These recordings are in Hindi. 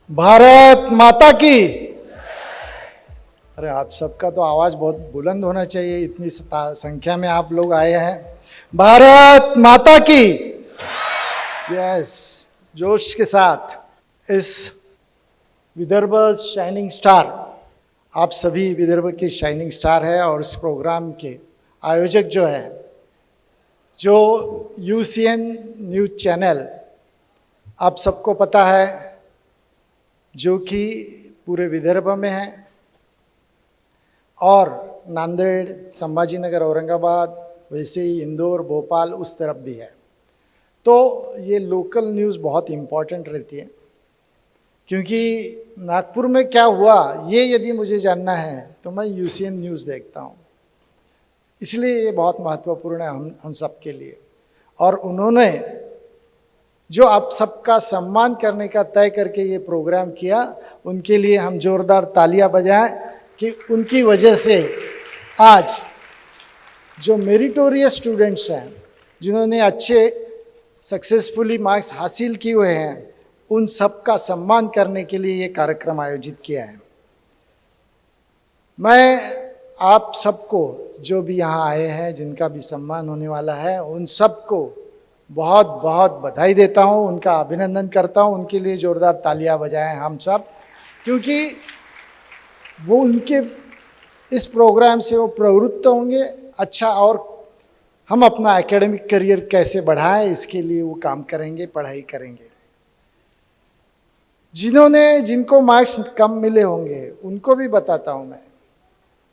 भारत माता की। अरे आप सबका तो आवाज बहुत बुलंद होना चाहिए, इतनी संख्या में आप लोग आए हैं। भारत माता की। यस, जोश के साथ इस विदर्भ शाइनिंग स्टार, आप सभी विदर्भ के शाइनिंग स्टार है। और इस प्रोग्राम के आयोजक जो है, जो यूसीएन न्यूज चैनल आप सबको पता है, जो कि पूरे विदर्भ में है और नांदेड़, संभाजीनगर, औरंगाबाद, वैसे ही इंदौर, भोपाल उस तरफ भी है। तो ये लोकल न्यूज़ बहुत इम्पॉर्टेंट रहती है, क्योंकि नागपुर में क्या हुआ ये यदि मुझे जानना है तो मैं यूसीएन न्यूज़ देखता हूँ, इसलिए ये बहुत महत्वपूर्ण है हम सब के लिए। और उन्होंने जो आप सबका सम्मान करने का तय करके ये प्रोग्राम किया, उनके लिए हम जोरदार तालियां बजाएं कि उनकी वजह से आज जो मेरिटोरियस स्टूडेंट्स हैं, जिन्होंने अच्छे सक्सेसफुली मार्क्स हासिल किए हुए हैं, उन सब का सम्मान करने के लिए ये कार्यक्रम आयोजित किया है। मैं आप सबको, जो भी यहाँ आए हैं, जिनका भी सम्मान होने वाला है, उन सबको बहुत बहुत बधाई देता हूँ, उनका अभिनंदन करता हूँ। उनके लिए जोरदार तालियां बजाएं हम सब, क्योंकि वो उनके इस प्रोग्राम से वो प्रवृत्त होंगे अच्छा, और हम अपना एकेडमिक करियर कैसे बढ़ाएं इसके लिए वो काम करेंगे, पढ़ाई करेंगे। जिनको मार्क्स कम मिले होंगे उनको भी बताता हूँ मैं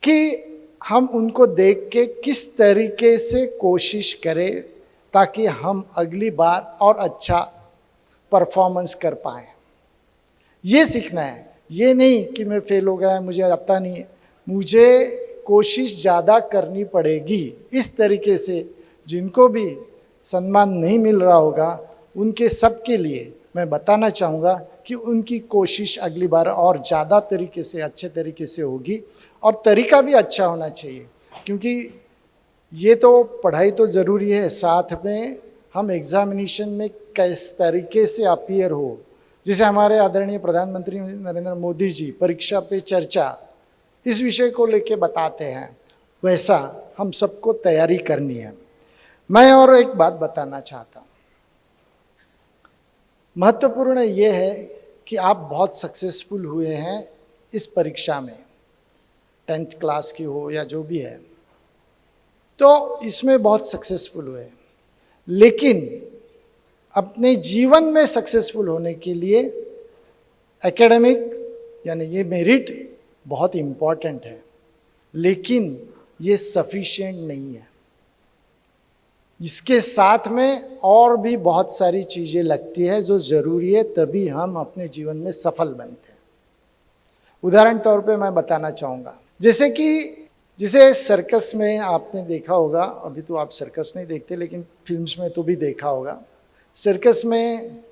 कि हम उनको देख के किस तरीके से कोशिश करें ताकि हम अगली बार और अच्छा परफॉर्मेंस कर पाएँ। ये सीखना है, ये नहीं कि मैं फेल हो गया, मुझे आता नहीं है। मुझे कोशिश ज़्यादा करनी पड़ेगी। इस तरीके से जिनको भी सम्मान नहीं मिल रहा होगा, उनके सब के लिए मैं बताना चाहूँगा कि उनकी कोशिश अगली बार और ज़्यादा तरीके से, अच्छे तरीके से होगी। और तरीका भी अच्छा होना चाहिए, क्योंकि ये तो पढ़ाई तो ज़रूरी है, साथ में हम एग्जामिनेशन में किस तरीके से अपीयर हो। जैसे हमारे आदरणीय प्रधानमंत्री नरेंद्र मोदी जी परीक्षा पे चर्चा इस विषय को लेके बताते हैं, वैसा हम सबको तैयारी करनी है। मैं और एक बात बताना चाहता हूँ, महत्वपूर्ण ये है कि आप बहुत सक्सेसफुल हुए हैं इस परीक्षा में, 10th क्लास की हो या जो भी है, तो इसमें बहुत सक्सेसफुल हुए। लेकिन अपने जीवन में सक्सेसफुल होने के लिए एकेडमिक यानी ये मेरिट बहुत इम्पॉर्टेंट है, लेकिन ये सफिशिएंट नहीं है। इसके साथ में और भी बहुत सारी चीज़ें लगती है जो ज़रूरी है, तभी हम अपने जीवन में सफल बनते हैं। उदाहरण तौर पे मैं बताना चाहूँगा, जैसे सर्कस में आपने देखा होगा, अभी तो आप सर्कस नहीं देखते लेकिन फिल्म्स में तो भी देखा होगा। सर्कस में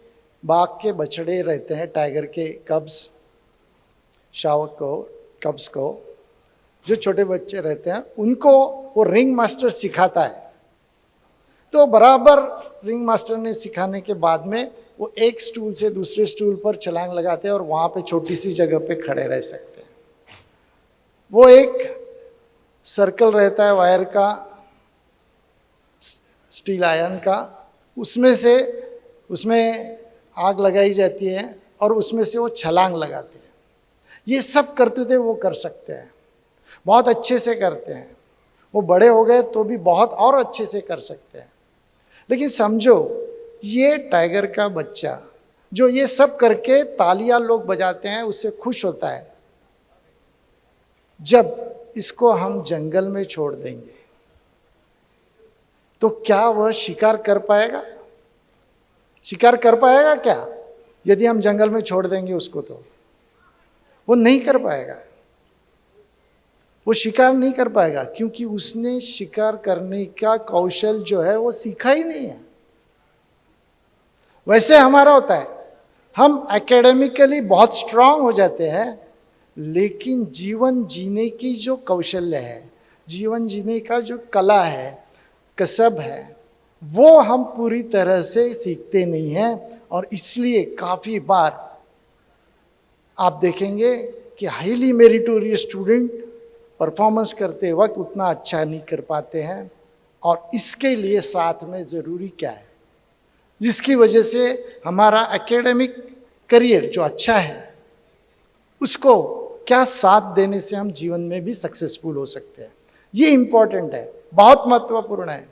बाघ के बछड़े रहते हैं, टाइगर के कब्स, शावक को, कब्स को, जो छोटे बच्चे रहते हैं उनको वो रिंग मास्टर सिखाता है। तो बराबर रिंग मास्टर ने सिखाने के बाद में वो एक स्टूल से दूसरे स्टूल पर छलांग लगाते हैं और वहाँ पे छोटी सी जगह पे खड़े रह सकते हैं। वो एक सर्कल रहता है वायर का, स्टील आयरन का, उसमें आग लगाई जाती है और उसमें से वो छलांग लगाते हैं। ये सब करते थे, वो कर सकते हैं, बहुत अच्छे से करते हैं। वो बड़े हो गए तो भी बहुत और अच्छे से कर सकते हैं। लेकिन समझो, ये टाइगर का बच्चा जो ये सब करके तालियां लोग बजाते हैं, उससे खुश होता है, जब इसको हम जंगल में छोड़ देंगे तो क्या वह शिकार कर पाएगा? शिकार कर पाएगा क्या? यदि हम जंगल में छोड़ देंगे उसको तो वो नहीं कर पाएगा, वो शिकार नहीं कर पाएगा, क्योंकि उसने शिकार करने का कौशल जो है वो सीखा ही नहीं है। वैसे हमारा होता है, हम एकेडमिकली बहुत स्ट्रांग हो जाते हैं, लेकिन जीवन जीने की जो कौशल्य है, जीवन जीने का जो कला है, कसब है, वो हम पूरी तरह से सीखते नहीं हैं। और इसलिए काफ़ी बार आप देखेंगे कि हाईली मेरिटोरियस स्टूडेंट परफॉर्मेंस करते वक्त उतना अच्छा नहीं कर पाते हैं। और इसके लिए साथ में ज़रूरी क्या है, जिसकी वजह से हमारा एकेडमिक करियर जो अच्छा है उसको क्या साथ देने से हम जीवन में भी सक्सेसफुल हो सकते हैं। ये इम्पोर्टेंट है, बहुत महत्वपूर्ण है।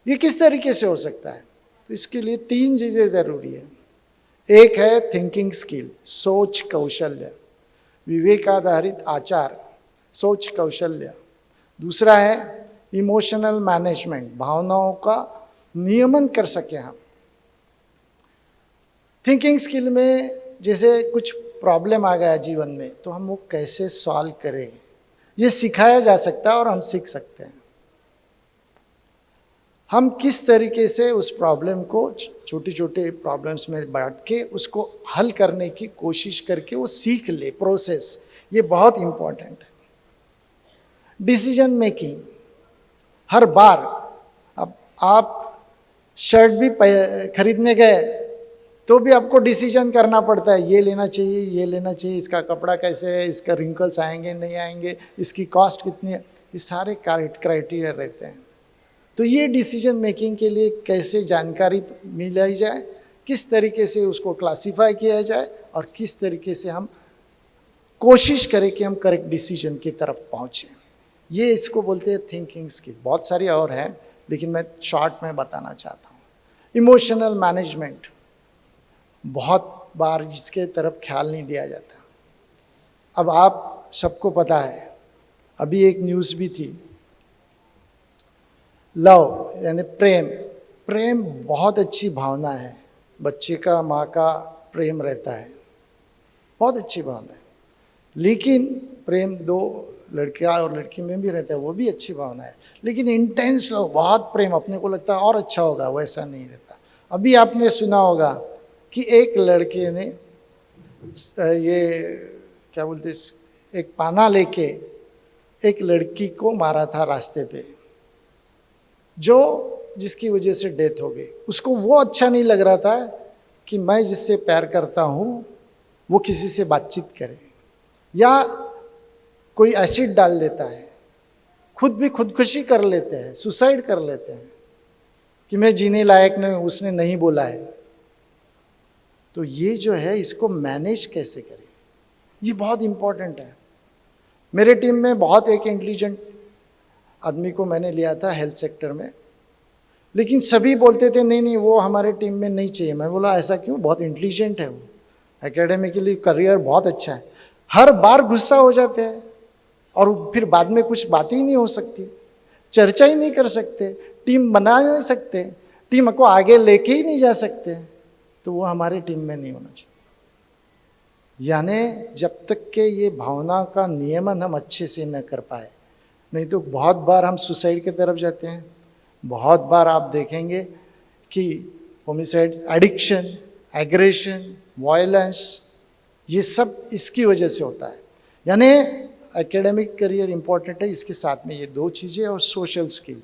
ये किस तरीके से हो सकता है, तो इसके लिए 3 चीज़ें ज़रूरी है। एक है थिंकिंग स्किल, सोच कौशल्य, विवेक आधारित आचार, सोच कौशल्य। दूसरा है इमोशनल मैनेजमेंट, भावनाओं का नियमन कर सके हम। थिंकिंग स्किल में जैसे कुछ प्रॉब्लम आ गया जीवन में तो हम वो कैसे सॉल्व करें, ये सिखाया जा सकता है और हम सीख सकते हैं। हम किस तरीके से उस प्रॉब्लम को छोटे छोटे प्रॉब्लम्स में बांट के उसको हल करने की कोशिश करके वो सीख ले, प्रोसेस, ये बहुत इम्पोर्टेंट है। डिसीजन मेकिंग, हर बार अब आप शर्ट भी खरीदने गए तो भी आपको डिसीजन करना पड़ता है, ये लेना चाहिए, ये लेना चाहिए, इसका कपड़ा कैसे है, इसका रिंकल्स आएंगे नहीं आएंगे, इसकी कॉस्ट कितनी है, ये सारे क्राइटेरिया रहते हैं। तो ये डिसीजन मेकिंग के लिए कैसे जानकारी मिलाई जाए, किस तरीके से उसको क्लासीफाई किया जाए और किस तरीके से हम कोशिश करें कि हम करेक्ट डिसीजन की तरफ पहुँचें, ये इसको बोलते हैं थिंकिंग स्किल। बहुत सारी और हैं लेकिन मैं शॉर्ट में बताना चाहता हूँ। इमोशनल मैनेजमेंट, बहुत बार जिसके तरफ ख्याल नहीं दिया जाता। अब आप सबको पता है, अभी एक न्यूज़ भी थी, लव यानी प्रेम। प्रेम बहुत अच्छी भावना है, बच्चे का माँ का प्रेम रहता है, बहुत अच्छी भावना है। लेकिन प्रेम दो लड़का और लड़की में भी रहता है, वो भी अच्छी भावना है। लेकिन इंटेंस लव, बहुत प्रेम, अपने को लगता है और अच्छा होगा, वैसा नहीं रहता। अभी आपने सुना होगा कि एक लड़के ने ये क्या बोलते, एक पाना लेके एक लड़की को मारा था रास्ते पे, जो जिसकी वजह से डेथ हो गई। उसको वो अच्छा नहीं लग रहा था कि मैं जिससे प्यार करता हूँ वो किसी से बातचीत करे, या कोई एसिड डाल देता है, खुद भी खुदकुशी कर लेते हैं, सुसाइड कर लेते हैं कि मैं जीने लायक नहीं, उसने नहीं बोला है। तो ये जो है इसको मैनेज कैसे करें, ये बहुत इम्पोर्टेंट है। मेरे टीम में बहुत एक इंटेलिजेंट आदमी को मैंने लिया था हेल्थ सेक्टर में, लेकिन सभी बोलते थे नहीं नहीं वो हमारे टीम में नहीं चाहिए। मैं बोला ऐसा क्यों, बहुत इंटेलिजेंट है वो, एकेडमिकली करियर बहुत अच्छा है। हर बार गुस्सा हो जाते हैं और फिर बाद में कुछ बात ही नहीं हो सकती, चर्चा ही नहीं कर सकते, टीम बना नहीं सकते, टीम को आगे लेके ही नहीं जा सकते, तो वो हमारे टीम में नहीं होना चाहिए। यानी जब तक के ये भावना का नियमन हम अच्छे से न कर पाए, नहीं तो बहुत बार हम सुसाइड की तरफ जाते हैं। बहुत बार आप देखेंगे कि होमिसाइड, एडिक्शन, एग्रेशन, वायलेंस, ये सब इसकी वजह से होता है। यानी एकेडमिक करियर इंपॉर्टेंट है, इसके साथ में ये 2 चीज़ें और सोशल स्किल।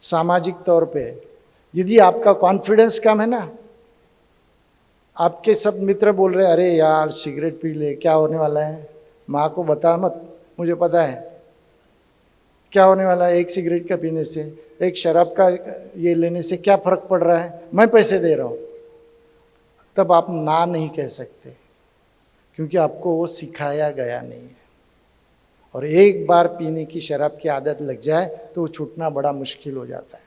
सामाजिक तौर पे यदि आपका कॉन्फिडेंस कम है ना, आपके सब मित्र बोल रहे अरे यार सिगरेट पी ले, क्या होने वाला है, माँ को बता मत, मुझे पता है क्या होने वाला है, एक सिगरेट का पीने से, एक शराब का ये लेने से क्या फ़र्क पड़ रहा है, मैं पैसे दे रहा हूँ। तब आप ना नहीं कह सकते, क्योंकि आपको वो सिखाया गया नहीं है। और एक बार पीने की, शराब की आदत लग जाए तो वो छूटना बड़ा मुश्किल हो जाता है।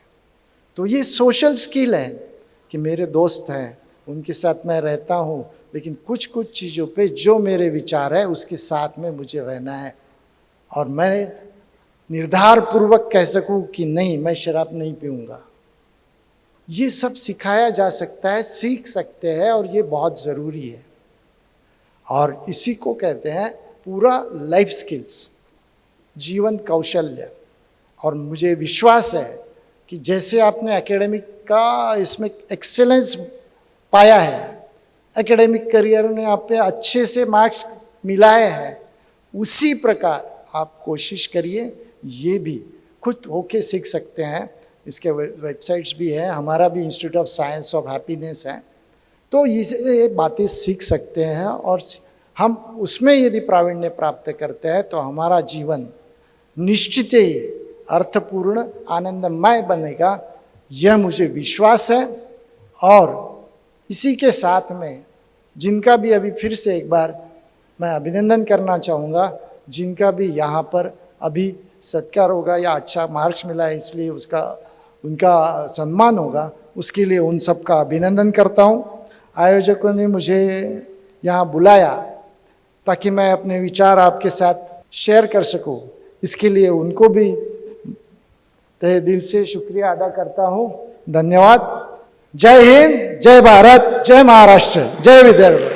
तो ये सोशल स्किल है कि मेरे दोस्त हैं, उनके साथ मैं रहता हूँ, लेकिन कुछ कुछ चीज़ों पे जो मेरे विचार है उसके साथ में मुझे रहना है, और मैं निर्धार पूर्वक कह सकूं कि नहीं मैं शराब नहीं पीऊँगा। ये सब सिखाया जा सकता है, सीख सकते हैं, और ये बहुत ज़रूरी है। और इसी को कहते हैं पूरा लाइफ स्किल्स, जीवन कौशल्य। और मुझे विश्वास है कि जैसे आपने एकेडमिक का इसमें एक्सेलेंस पाया है, एकेडमिक करियर ने आप पे अच्छे से मार्क्स मिलाए हैं, उसी प्रकार आप कोशिश करिए ये भी खुद होके सीख सकते हैं। इसके वेबसाइट्स भी हैं, हमारा भी institute of science of happiness है, तो ये बातें सीख सकते हैं और हम उसमें यदि प्रावीण्य प्राप्त करते हैं तो हमारा जीवन निश्चित ही अर्थपूर्ण आनंदमय बनेगा, यह मुझे विश्वास है। और इसी के साथ में जिनका भी अभी फिर से एक बार मैं अभिनंदन करना चाहूँगा, जिनका भी यहाँ पर अभी सत्कार होगा या अच्छा मार्क्स मिला है इसलिए उनका सम्मान होगा, उसके लिए उन सब का अभिनंदन करता हूँ। आयोजकों ने मुझे यहाँ बुलाया ताकि मैं अपने विचार आपके साथ शेयर कर सकूँ, इसके लिए उनको भी तहे दिल से शुक्रिया अदा करता हूँ। धन्यवाद। जय हिंद, जय भारत, जय महाराष्ट्र, जय विदर्भ।